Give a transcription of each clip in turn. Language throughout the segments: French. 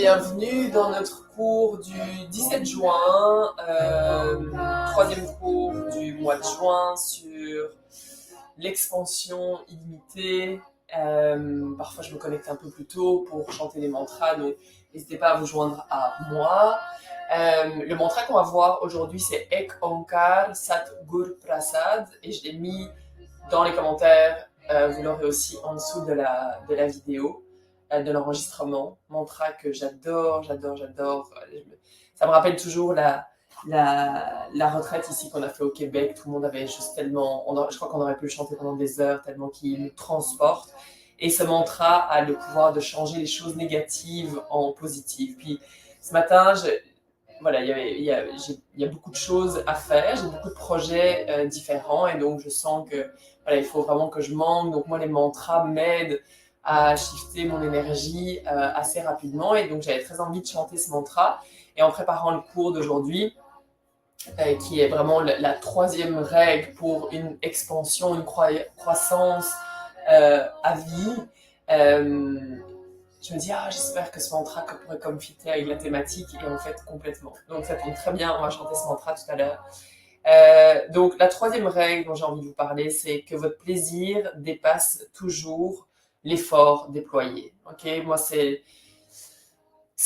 bienvenue dans notre cours du 17 juin, troisième cours du mois de juin sur l'expansion illimitée. Parfois je me connecte un peu plus tôt pour chanter les mantras, donc n'hésitez pas à vous joindre à moi. Le mantra qu'on va voir aujourd'hui c'est Ek Onkar Sat Gur Prasad et je l'ai mis dans les commentaires, vous l'aurez aussi en dessous de la vidéo. De l'enregistrement, mantra que j'adore. Ça me rappelle toujours la retraite ici qu'on a fait au Québec. Tout le monde avait juste tellement, je crois qu'on aurait pu le chanter pendant des heures tellement qu'il nous transporte. Et ce mantra a le pouvoir de changer les choses négatives en positives. Puis ce matin, il y a beaucoup de choses à faire, j'ai beaucoup de projets différents et donc je sens que il faut vraiment que je manque. Donc moi les mantras m'aident à shifter mon énergie assez rapidement et donc j'avais très envie de chanter ce mantra. Et en préparant le cours d'aujourd'hui, qui est vraiment la troisième règle pour une expansion, une croissance à vie, je me dis, j'espère que ce mantra pourrait comme fitter avec la thématique, et en fait, complètement. Donc, ça tombe très bien, on va chanter ce mantra tout à l'heure. Donc, la troisième règle dont j'ai envie de vous parler, c'est que votre plaisir dépasse toujours l'effort déployé. Ok, moi, c'est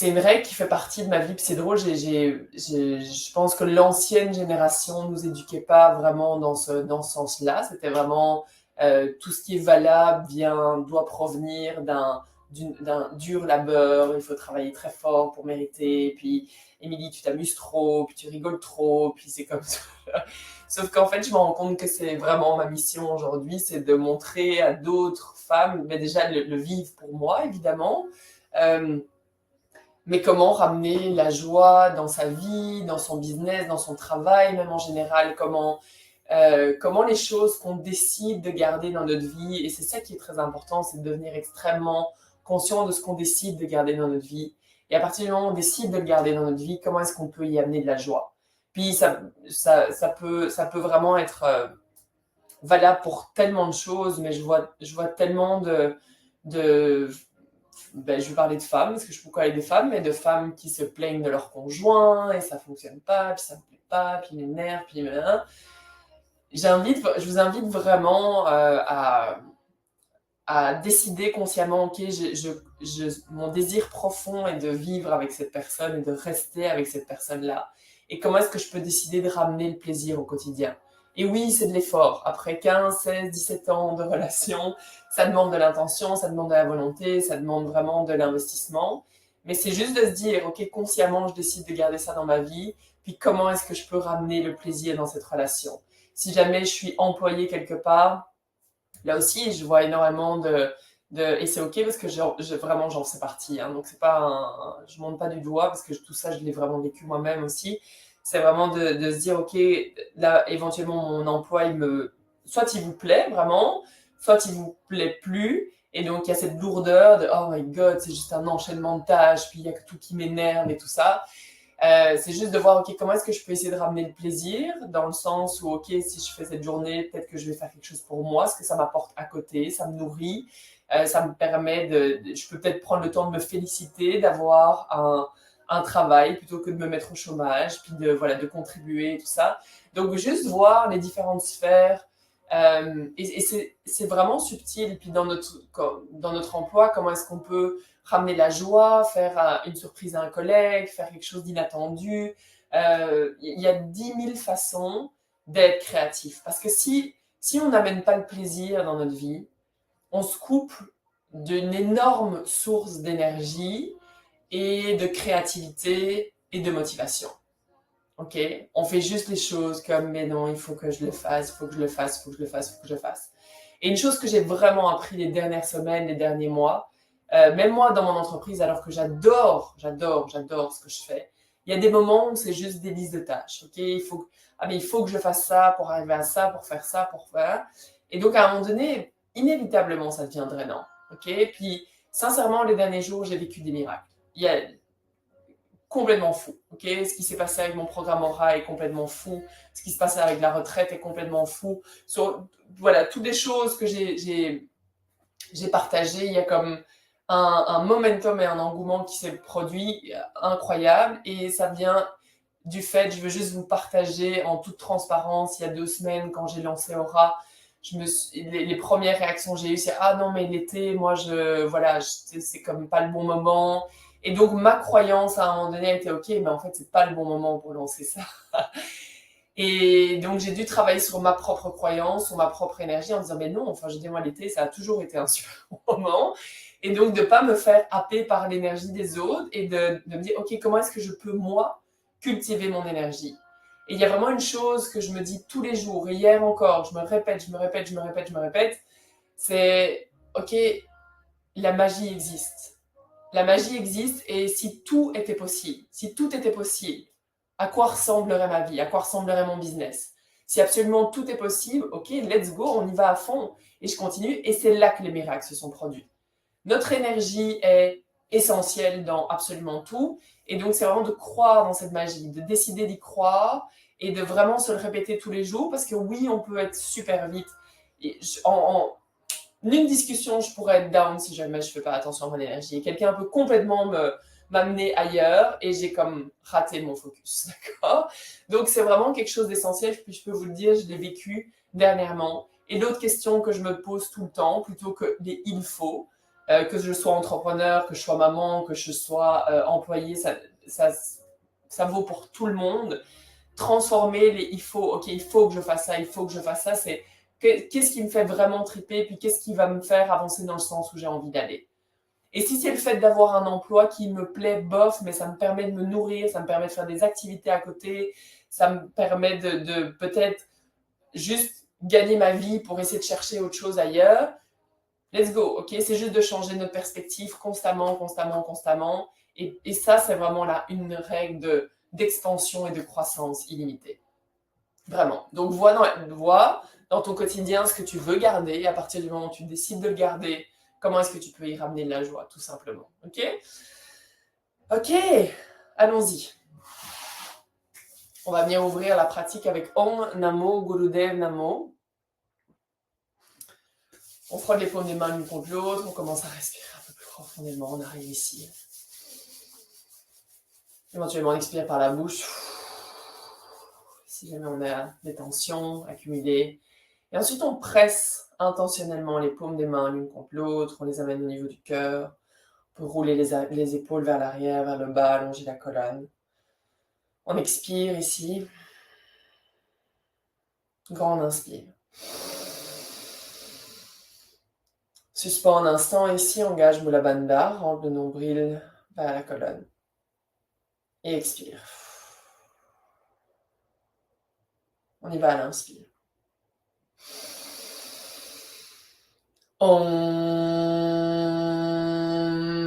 une règle qui fait partie de ma vie, puis c'est drôle, je pense que l'ancienne génération nous éduquait pas vraiment dans ce sens-là. C'était vraiment tout ce qui est valable doit provenir d'un dur labeur, il faut travailler très fort pour mériter, puis Émilie, tu t'amuses trop, puis tu rigoles trop, puis c'est comme ça. Sauf qu'en fait, je me rends compte que c'est vraiment ma mission aujourd'hui, c'est de montrer à d'autres femmes, mais déjà le vivre pour moi, évidemment, mais comment ramener la joie dans sa vie, dans son business, dans son travail, même en général, comment les choses qu'on décide de garder dans notre vie, et c'est ça qui est très important, c'est de devenir extrêmement conscient de ce qu'on décide de garder dans notre vie. Et à partir du moment où on décide de le garder dans notre vie, comment est-ce qu'on peut y amener de la joie? Puis ça peut vraiment être valable pour tellement de choses, mais je vois tellement je vais parler de femmes, parce que je peux parler des femmes, mais de femmes qui se plaignent de leur conjoint, et ça fonctionne pas, puis ça me plaît pas, puis ils m'énervent, puis je vous invite vraiment à décider consciemment, ok, mon désir profond est de vivre avec cette personne et de rester avec cette personne-là. Et comment est-ce que je peux décider de ramener le plaisir au quotidien? Et oui, c'est de l'effort. Après 15, 16, 17 ans de relation, ça demande de l'intention, ça demande de la volonté, ça demande vraiment de l'investissement. Mais c'est juste de se dire, ok, consciemment, je décide de garder ça dans ma vie, puis comment est-ce que je peux ramener le plaisir dans cette relation? Si jamais je suis employée quelque part, là aussi, je vois énormément et c'est ok parce que vraiment, j'en fais partie. Hein, donc, c'est pas je monte pas du doigt parce que tout ça, je l'ai vraiment vécu moi-même aussi. C'est vraiment de se dire, ok, là, éventuellement, mon emploi, soit il vous plaît vraiment, soit il vous plaît plus. Et donc, il y a cette lourdeur de, oh my god, c'est juste un enchaînement de tâches, puis il y a que tout qui m'énerve et tout ça. C'est juste de voir, ok, comment est-ce que je peux essayer de ramener le plaisir, dans le sens où, ok, si je fais cette journée, peut-être que je vais faire quelque chose pour moi, ce que ça m'apporte à côté, ça me nourrit, ça me permet je peux peut-être prendre le temps de me féliciter, d'avoir un travail plutôt que de me mettre au chômage, puis de contribuer et tout ça. Donc, juste voir les différentes sphères, et c'est vraiment subtil. Puis dans notre emploi, comment est-ce qu'on peut ramener la joie, faire une surprise à un collègue, faire quelque chose d'inattendu. Il y a 10 000 façons d'être créatif. Parce que si on n'amène pas le plaisir dans notre vie, on se coupe d'une énorme source d'énergie et de créativité et de motivation. Ok, on fait juste les choses comme, mais non, il faut que je le fasse, il faut que je le fasse, il faut que je le fasse, il faut que je le fasse. Et une chose que j'ai vraiment appris les dernières semaines, les derniers mois, même moi dans mon entreprise, alors que j'adore ce que je fais, il y a des moments où c'est juste des listes de tâches. Ok, mais il faut que je fasse ça pour arriver à ça, pour faire ça, pour faire. Et donc à un moment donné, inévitablement, ça devient drainant. Ok, puis sincèrement, les derniers jours, j'ai vécu des miracles. Il y a complètement fou. Ok, ce qui s'est passé avec mon programme Aura est complètement fou. Ce qui se passe avec la retraite est complètement fou. Voilà, toutes les choses que j'ai partagées, il y a comme un momentum et un engouement qui s'est produit incroyable. Et ça vient du fait, je veux juste vous partager en toute transparence, il y a 2 semaines, quand j'ai lancé Aura, les premières réactions que j'ai eues, c'est ah non, mais l'été, moi, c'est comme pas le bon moment. Et donc, ma croyance à un moment donné a été ok, mais en fait, c'est pas le bon moment pour lancer ça. Et donc, j'ai dû travailler sur ma propre croyance, sur ma propre énergie, en disant, mais non, enfin, je dis, moi, l'été, ça a toujours été un super bon moment. Et donc, de pas me faire happer par l'énergie des autres et de me dire, ok, comment est-ce que je peux, moi, cultiver mon énergie? Et il y a vraiment une chose que je me dis tous les jours, et hier encore, je me répète, c'est, ok, la magie existe. La magie existe, et si tout était possible, à quoi ressemblerait ma vie? À quoi ressemblerait mon business? Si absolument tout est possible, ok, let's go, on y va à fond. Et je continue, et c'est là que les miracles se sont produits. Notre énergie est essentielle dans absolument tout, et donc c'est vraiment de croire dans cette magie, de décider d'y croire, et de vraiment se le répéter tous les jours, parce que oui, on peut être super vite. En une discussion, je pourrais être down si jamais je fais pas attention à mon énergie. Et quelqu'un peut complètement m'amener ailleurs, et j'ai comme raté mon focus, d'accord? Donc c'est vraiment quelque chose d'essentiel, puis je peux vous le dire, je l'ai vécu dernièrement. Et l'autre question que je me pose tout le temps, plutôt que les il faut, que je sois entrepreneur, que je sois maman, que je sois employé, ça, ça vaut pour tout le monde. Transformer les il faut, ok, il faut que je fasse ça, il faut que je fasse ça, c'est qu'est-ce qui me fait vraiment triper, puis qu'est-ce qui va me faire avancer dans le sens où j'ai envie d'aller. Et si c'est le fait d'avoir un emploi qui me plaît, bof, mais ça me permet de me nourrir, ça me permet de faire des activités à côté, ça me permet de peut-être juste gagner ma vie pour essayer de chercher autre chose ailleurs, let's go, ok? C'est juste de changer notre perspective constamment. Et ça, c'est vraiment là une règle d'expansion et de croissance illimitée. Vraiment. Donc, vois dans ton quotidien ce que tu veux garder. Et à partir du moment où tu décides de le garder, comment est-ce que tu peux y ramener de la joie, tout simplement. Ok? Ok, allons-y. On va venir ouvrir la pratique avec Om Namo Gurudev Namo. On frotte les paumes des mains l'une contre l'autre. On commence à respirer un peu plus profondément. On arrive ici. Éventuellement, on expire par la bouche. Si jamais on a des tensions accumulées. Et ensuite, on presse intentionnellement les paumes des mains l'une contre l'autre. On les amène au niveau du cœur. On peut rouler les épaules vers l'arrière, vers le bas, allonger la colonne. On expire ici. Grand inspire. Suspends un instant ici, engage Mula Bandha, rentre le nombril vers la colonne. Et expire. On y va à l'inspire. Om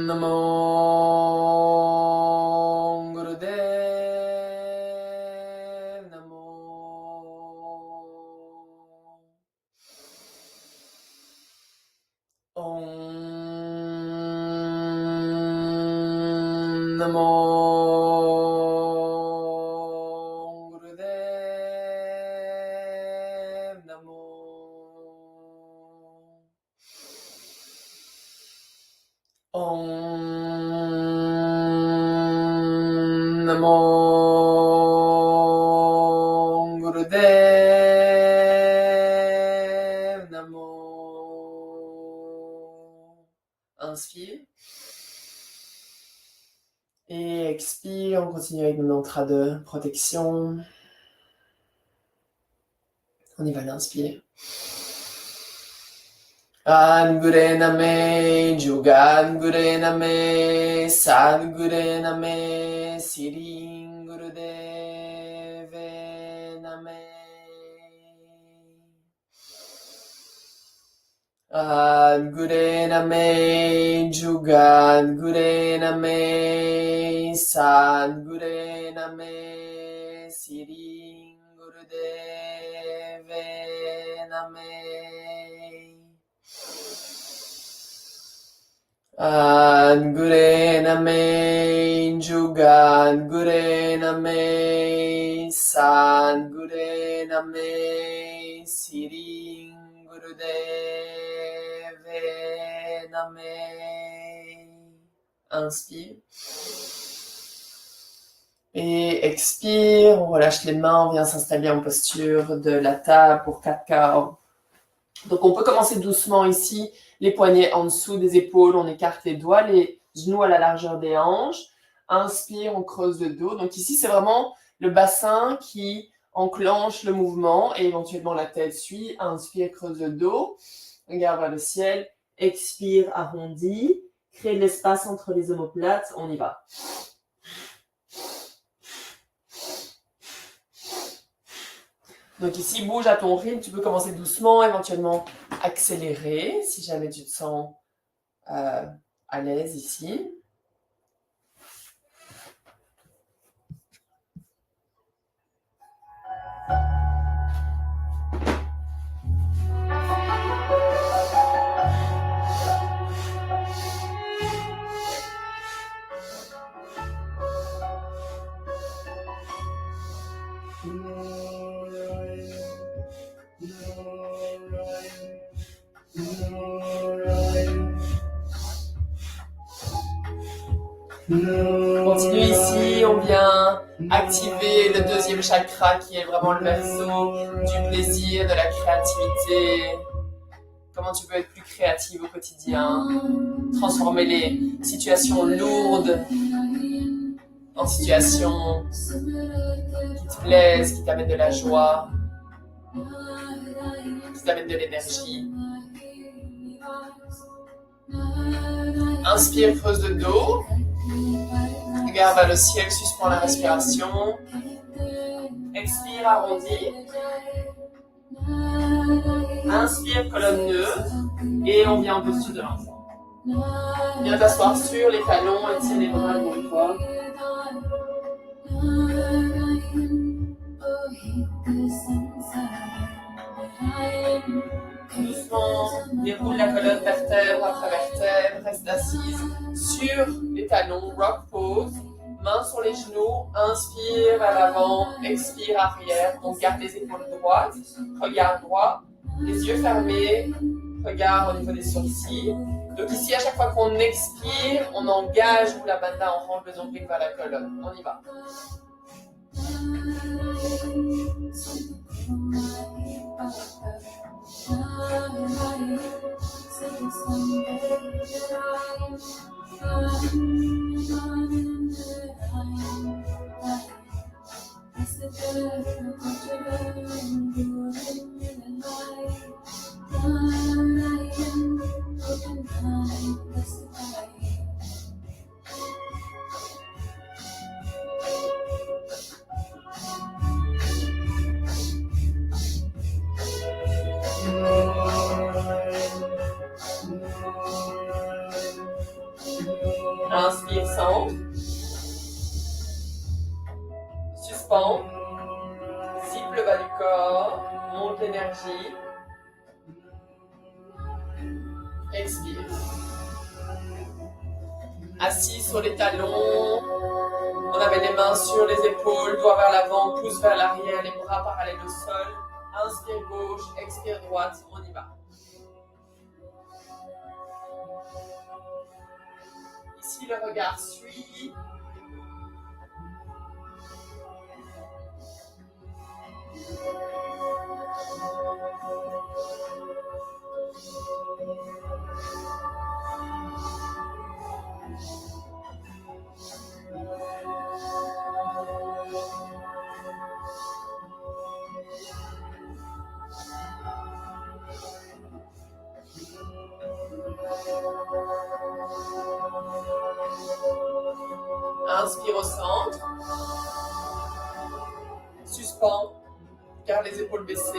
Namo Gurudev Namo. Om Namo Gurudev Namo. Om Namo Gurudev Namo. Inspire. Et expire, on continue avec mon mantra de protection. On y va, l'inspire. Angure Name, Jugangure Name, Sadgure Name, Siring Gurudeve Name. Adgure Name, Jugadgure Name, Sadgure Name, Siring Gurudeve Name. Adgure Name, Jugadgure Name, Sadgure Name, Siring Gurudeve Name. Inspire. Et expire, on relâche les mains, on vient s'installer en posture de la table pour 4 quarts. Donc on peut commencer doucement ici, les poignets en dessous des épaules, on écarte les doigts, les genoux à la largeur des hanches. Inspire, on creuse le dos. Donc ici c'est vraiment le bassin qui enclenche le mouvement et éventuellement la tête suit. Inspire, creuse le dos, regarde vers le ciel, expire, arrondi, crée de l'espace entre les omoplates, on y va. Donc ici, bouge à ton rythme, tu peux commencer doucement, éventuellement accélérer si jamais tu te sens à l'aise ici. Continue ici, on vient activer le deuxième chakra qui est vraiment le berceau du plaisir, de la créativité. Comment tu peux être plus créative au quotidien, transformer les situations lourdes en situations qui te plaisent, qui t'amènent de la joie, qui t'amènent de l'énergie. Inspire, creuse le dos. Regarde vers le ciel, suspends la respiration. Expire, arrondi. Inspire, colonne neutre. Et on vient en posture de l'enfant. Viens t'asseoir sur les talons et tire les bras encore une fois. Doucement, déroule la colonne vertèbre après vertèbre, reste assise sur les talons, rock pose, mains sur les genoux, inspire vers l'avant, expire arrière, donc garde les épaules droites, regard droit, les yeux fermés, regard au niveau des sourcils. Donc ici, à chaque fois qu'on expire, on engage la bandha, on rentre le nombril vers la colonne. On y va. Inspire, centre. Suspends. Zippe le bas du corps. Monte l'énergie. Expire. Assis sur les talons. On amène les mains sur les épaules, doigts vers l'avant, pouce vers l'arrière, les bras parallèles au sol. Inspire gauche, expire droite, on y va. Ici, le regard suit. Inspire au centre. Suspends. Garde les épaules baissées.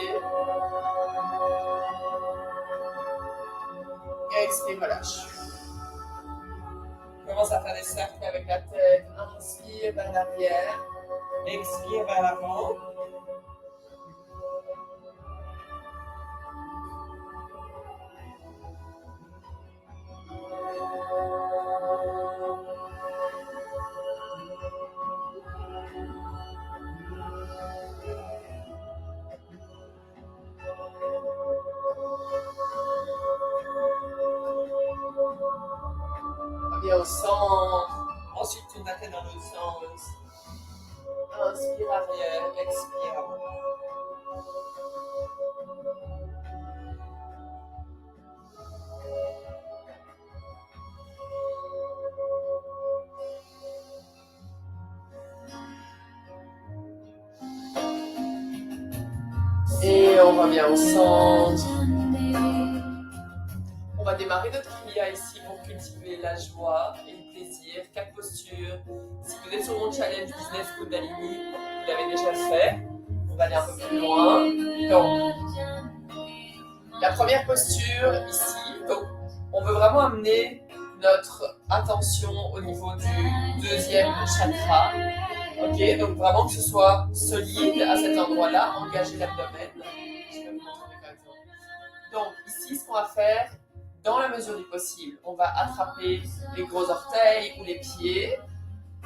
Et expire, relâche. Commence à faire des cercles avec la tête. Inspire vers l'arrière. Expire vers l'avant. Et au centre. Ensuite, tourne la tête dans l'autre sens. Inspire arrière, expire avant. Et on revient au centre. On va démarrer notre kriya ici pour cultiver la joie et le plaisir. 4 postures. Si vous êtes sur mon challenge Business Kundalini, vous l'avez déjà fait. On va aller un peu plus loin. Donc, la première posture ici. Donc, on veut vraiment amener notre attention au niveau du deuxième chakra. Ok, donc vraiment que ce soit solide à cet endroit-là, engager l'abdomen. Je vais vous montrer par exemple. Donc ici, ce qu'on va faire, dans la mesure du possible, on va attraper les gros orteils ou les pieds.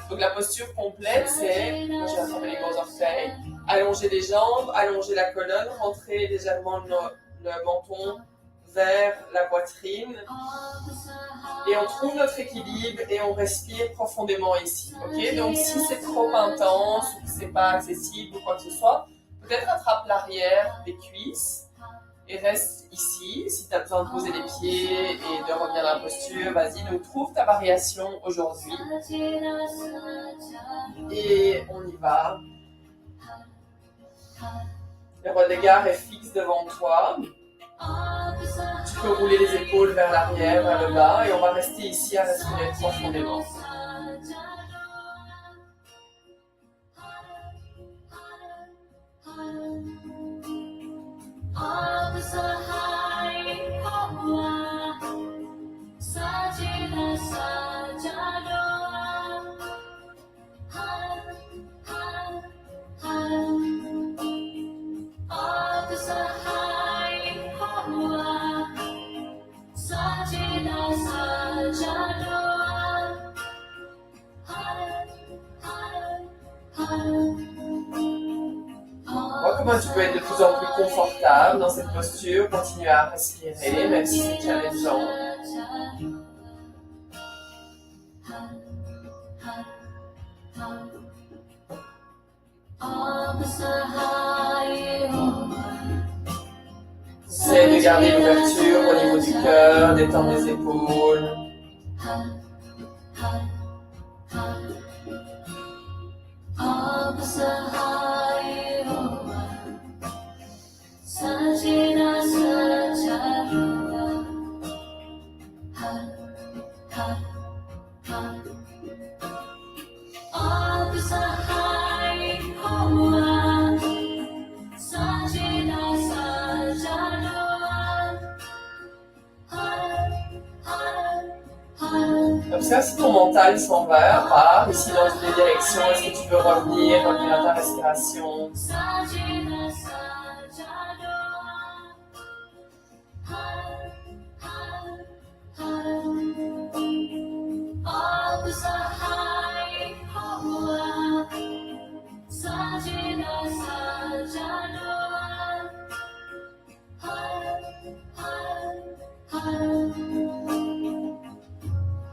Donc la posture complète, c'est, je vais attraper les gros orteils, allonger les jambes, allonger la colonne, rentrer légèrement le menton vers la poitrine. Et on trouve notre équilibre et on respire profondément ici. Ok, donc si c'est trop intense ou que c'est pas accessible ou quoi que ce soit, peut-être attrape l'arrière des cuisses et reste ici. Si tu as besoin de poser les pieds et de revenir dans la posture, vas-y, donc trouve ta variation aujourd'hui. Et on y va. Le regard est fixe devant toi. Tu peux rouler les épaules vers l'arrière, vers le bas, et on va rester ici à respirer profondément. Vois comment tu peux être de plus en plus confortable dans cette posture, continuer à respirer, même si c'est challengeant. Essaye de garder l'ouverture au niveau du cœur, détendre les épaules. Comme ça, si ton mental s'en va, part ici dans une direction, est-ce que tu peux revenir à ta respiration?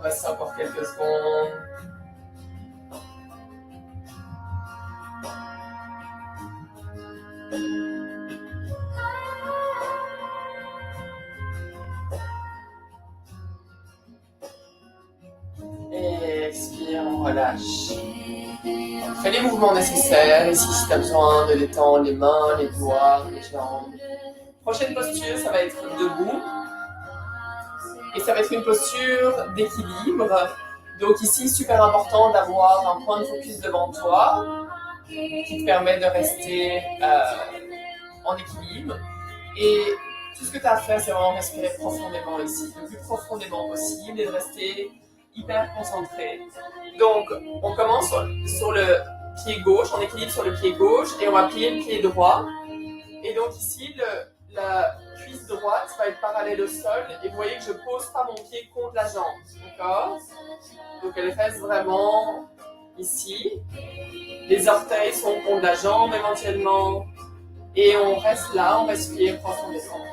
Reste encore quelques secondes. Et expire, on relâche. Fais les mouvements nécessaires. Ici, si tu as besoin de détendre les mains, les doigts, les jambes. Prochaine posture, ça va être debout. Et ça va être une posture d'équilibre. Donc ici, super important d'avoir un point de focus devant toi qui te permet de rester en équilibre. Et tout ce que tu as à faire, c'est vraiment respirer profondément ici, le plus profondément possible et de rester hyper concentré. Donc, on commence sur le pied gauche, on équilibre sur le pied gauche et on va plier le pied droit. Et donc ici, la cuisse droite va être parallèle au sol et vous voyez que je ne pose pas mon pied contre la jambe, d'accord? Donc elle reste vraiment ici. Les orteils sont contre la jambe éventuellement et on reste là, on respire profondément.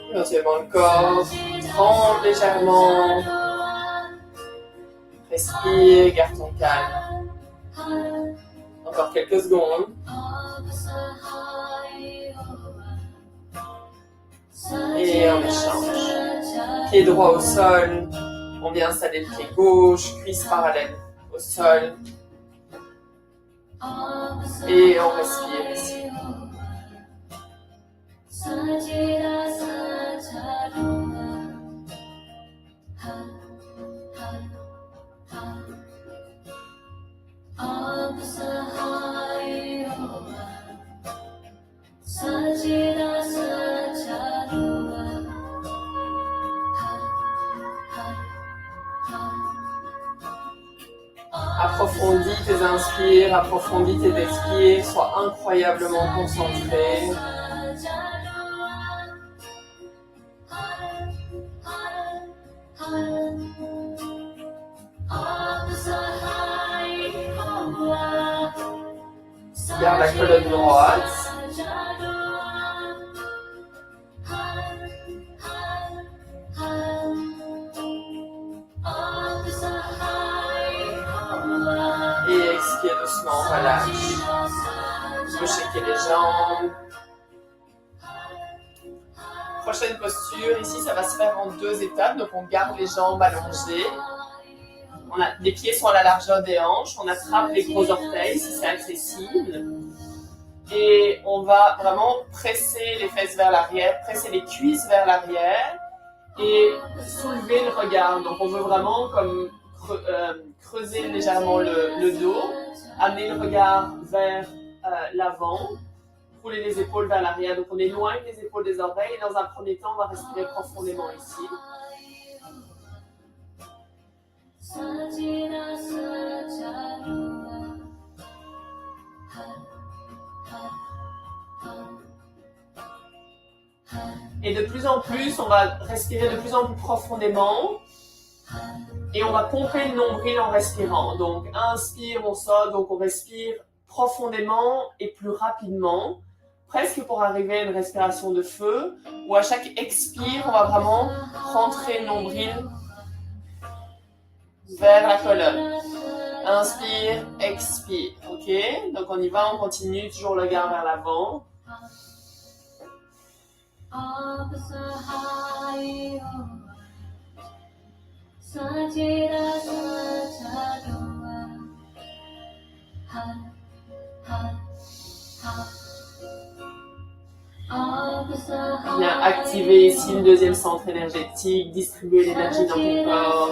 Éventuellement le corps tremble légèrement. Respire, garde ton calme. Encore quelques secondes. Et on échange. Pied droit au sol. On vient installer le pied gauche, cuisse parallèle au sol. Et on respire ici. Approfondis tes inspires, approfondis tes expires, sois incroyablement concentré. Garde la colonne droite. Et expire doucement, relâche. Tu peux shaker les jambes. Prochaine posture, ici ça va se faire en 2 étapes, donc on garde les jambes allongées. Les pieds sont à la largeur des hanches, on attrape les gros orteils si c'est accessible. Et on va vraiment presser les fesses vers l'arrière, presser les cuisses vers l'arrière et soulever le regard. Donc on veut vraiment comme creuser légèrement le dos, amener le regard vers l'avant, rouler les épaules vers l'arrière. Donc on éloigne les épaules des oreilles et dans un premier temps on va respirer profondément ici. Et de plus en plus, on va respirer de plus en plus profondément et on va pomper le nombril en respirant. Donc inspire, on sort, donc on respire profondément et plus rapidement, presque pour arriver à une respiration de feu, où à chaque expire, on va vraiment rentrer le nombril vers la colonne. Inspire, expire, ok? Donc on y va, on continue, toujours le regard vers l'avant. Viens activer ici le deuxième centre énergétique, distribuer l'énergie dans ton corps.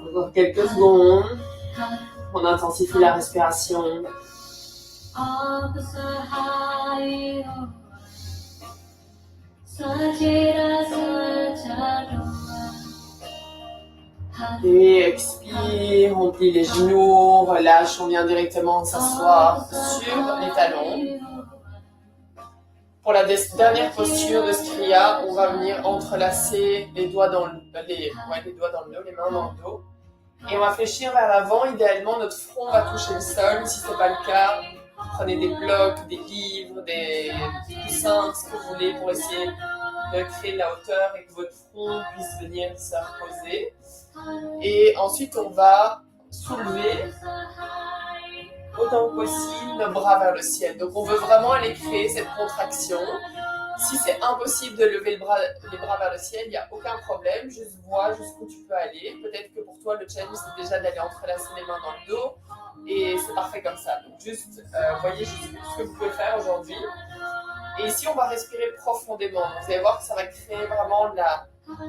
Encore quelques secondes. On intensifie la respiration. Et expire, on plie les genoux, relâche, on vient directement s'asseoir sur les talons. Pour la dernière posture de ce kriya, on va venir entrelacer les doigts dans le dos, les mains dans le dos. Et on va fléchir vers l'avant. Idéalement, notre front va toucher le sol. Si ce n'est pas le cas, prenez des blocs, des livres, des coussins, ce que vous voulez pour essayer de créer de la hauteur et que votre front puisse venir se reposer. Et ensuite, on va soulever autant que possible nos bras vers le ciel. Donc, on veut vraiment aller créer cette contraction. Si c'est impossible de lever les bras vers le ciel, il n'y a aucun problème. Juste vois jusqu'où tu peux aller. Peut-être que pour toi, le challenge, c'est déjà d'aller entrelacer les mains dans le dos. Et c'est parfait comme ça. Donc, juste voyez juste ce que vous pouvez faire aujourd'hui. Et ici, on va respirer profondément. Donc, vous allez voir que ça va créer vraiment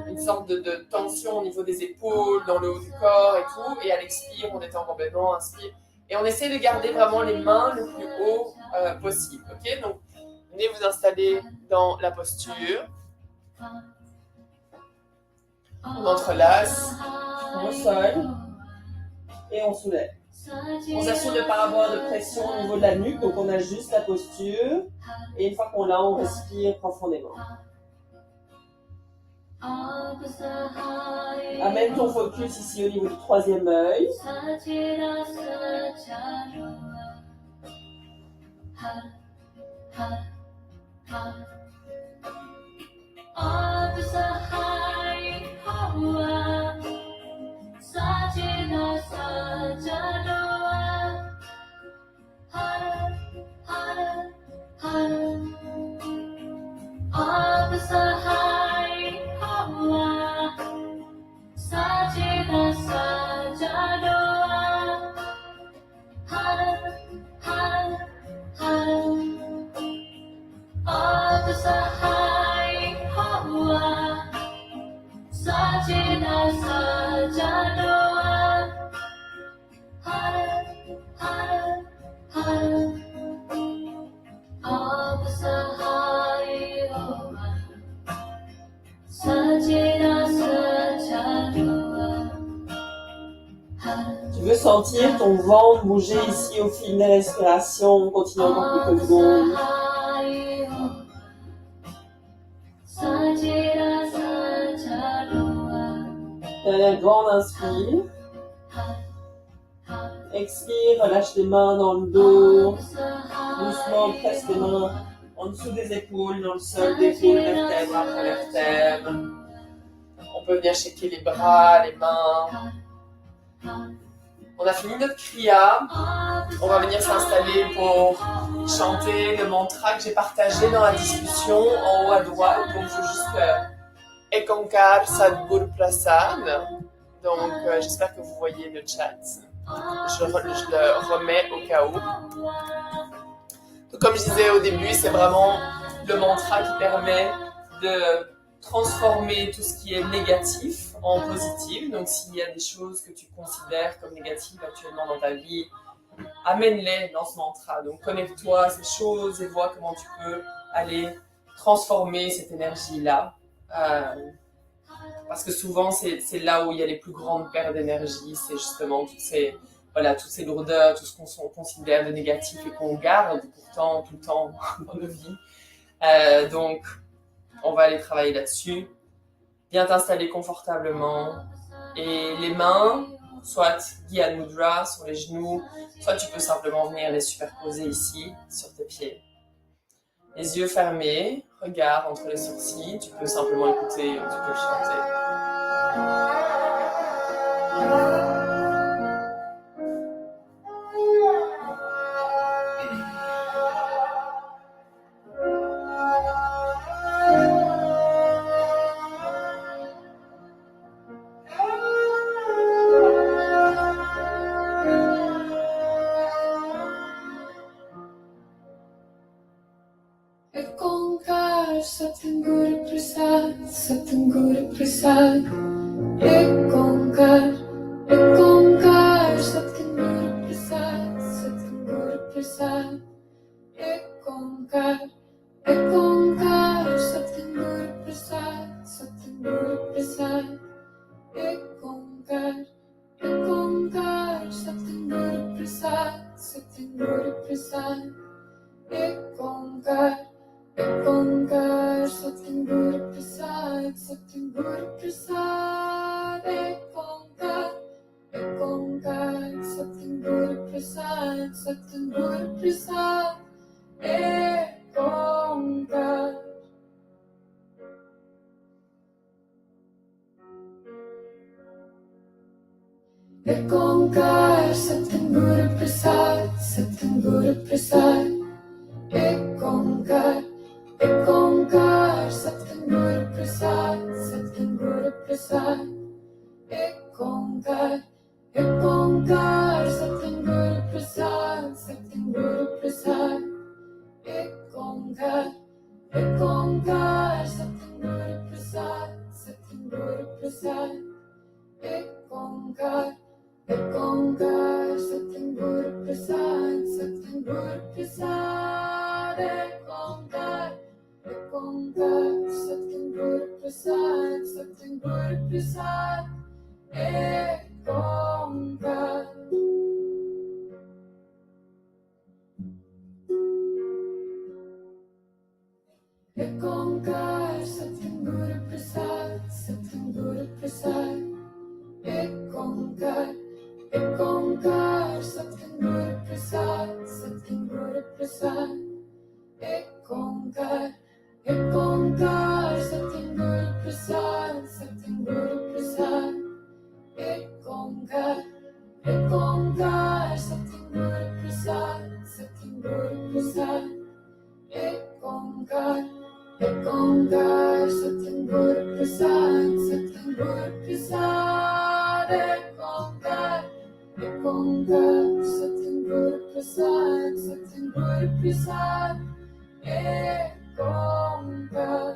une sorte de tension au niveau des épaules, dans le haut du corps et tout. Et à l'expire, on détend complètement, inspire. Et on essaie de garder vraiment les mains le plus haut possible. Ok, donc, venez vous installer dans la posture. On entrelace, on sol et on soulève. On s'assure de ne pas avoir de pression au niveau de la nuque, donc on ajuste la posture. Et une fois qu'on l'a, on respire profondément. Amène ton focus ici au niveau du troisième œil. Tu veux sentir ton ventre bouger ici au fil des respirations. On continue encore quelques secondes. La grande inspire. Expire, relâche les mains dans le dos. Doucement, presse les mains en dessous des épaules, dans le sol, d'épaule, vertèbre après vertèbre. On peut venir checker les bras, les mains. On a fini notre kriya. On va venir s'installer pour chanter le mantra que j'ai partagé dans la discussion en haut à droite. Donc, je veux juste Ekankar Sadhguru Prasad. Donc, j'espère que vous voyez le chat. Je le remets au cas où. Donc, comme je disais au début, c'est vraiment le mantra qui permet de transformer tout ce qui est négatif en positif. Donc, s'il y a des choses que tu considères comme négatives actuellement dans ta vie, amène-les dans ce mantra. Donc, connecte-toi à ces choses et vois comment tu peux aller transformer cette énergie-là. Parce que souvent, c'est là où il y a les plus grandes pertes d'énergie. C'est justement toutes ces lourdeurs, tout ce qu'on considère de négatif et qu'on garde pourtant tout le temps dans nos vies. Donc, on va aller travailler là-dessus. Viens t'installer confortablement. Et les mains, soit Gyan Mudra sur les genoux, soit tu peux simplement venir les superposer ici, sur tes pieds. Les yeux fermés, regard entre les sourcils. Tu peux simplement écouter ou tu peux chanter. Satguru Prasad, Satguru Prasad, Ekankar, Ekankar, Satguru Prasad, Satguru Prasad, Ekankar, Ekankar, Satguru Prasad, Satguru Prasad, Ekankar, Ekankar, Satguru Prasad, Satguru Prasad, Ekankar, Ekankar. Satguru Prasad Ekonkar Ekonkar Satguru Prasad Satguru Prasad Ekonkar Ekonkar Satguru Prasad Satguru Prasad Ekonkar Ekonkar Satguru Prasad Satguru Prasad Ekonkar Ekonkar Satguru Prasad Satguru Prasad Ekonkar Ekonkar Satguru Prasad Satguru Prasad Ekonkar Ekonkar Satguru Prasad Satguru Prasad Ekonkar Ekonkar Satguru Prasad Satguru Prasad Ekonkar Ekonkar Satguru Prasad Satguru Prasad Ekonkar Ekonkar Satguru Prasad Satguru Prasad Ekonkar Ekonkar Satguru Prasad Satguru Prasad Ekonkar Ekonkar Satguru Prasad Satguru Prasad Ekonkar Ekonkar Satguru Prasad Satguru Prasad Ekonkar Ekonkar Satguru Prasad Satguru Prasad Ekonkar.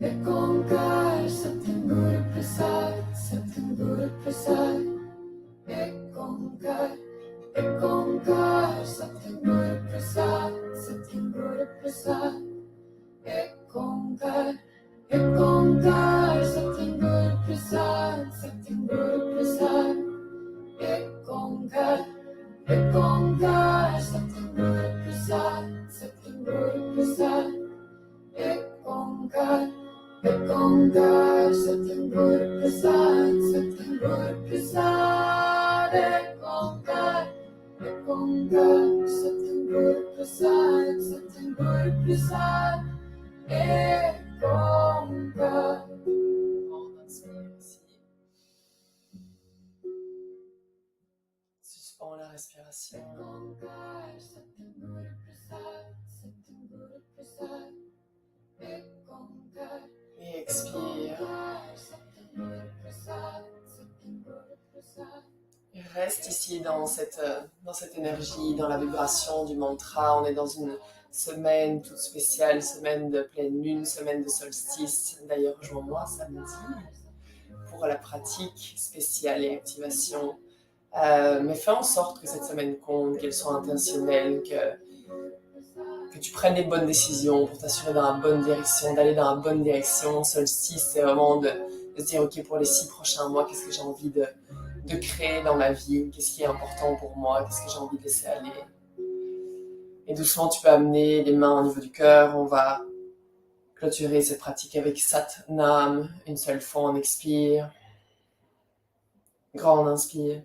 Ekonkar Satguru Prasad Satguru Prasad Ekonkar Ekonkar Satguru Prasad Satguru Prasad Ekonkar Ekonkar Satguru Prasad Satguru Prasad Ekonkar Ekonkar Satguru Prasad Satguru Prasad Ekonkar Ekonkar Satguru Prasad Satguru Prasad Ekonkar Ekonkar Satguru Prasad Satguru Prasad Ekonkar. Suspends la respiration. Ekonkar Satguru Prasad Satguru Prasad Ekonkar. Et expire. Et reste ici dans cette énergie, dans la vibration du mantra. On est dans une semaine toute spéciale, semaine de pleine lune, semaine de solstice. D'ailleurs, rejoins-moi samedi pour la pratique spéciale et activation. Mais fais en sorte que cette semaine compte, qu'elle soit intentionnelle, que tu prennes les bonnes décisions pour t'assurer dans la bonne direction, d'aller dans la bonne direction. Solstice, c'est vraiment de se dire, ok, pour les 6 prochains mois, qu'est-ce que j'ai envie de créer dans ma vie, qu'est-ce qui est important pour moi, qu'est-ce que j'ai envie de laisser aller. Et doucement, tu peux amener les mains au niveau du cœur. On va clôturer cette pratique avec Sat Nam. Une seule fois, on expire. Grand inspire.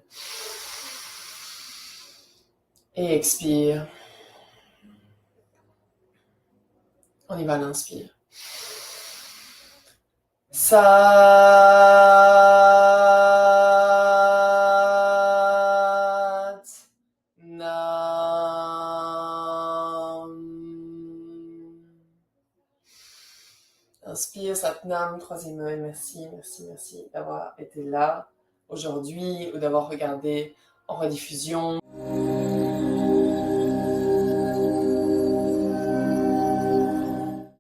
Et expire. On y va, l'inspire. Sat Nam. Inspire, Sat Nam, troisième œil. Merci d'avoir été là aujourd'hui ou d'avoir regardé en rediffusion.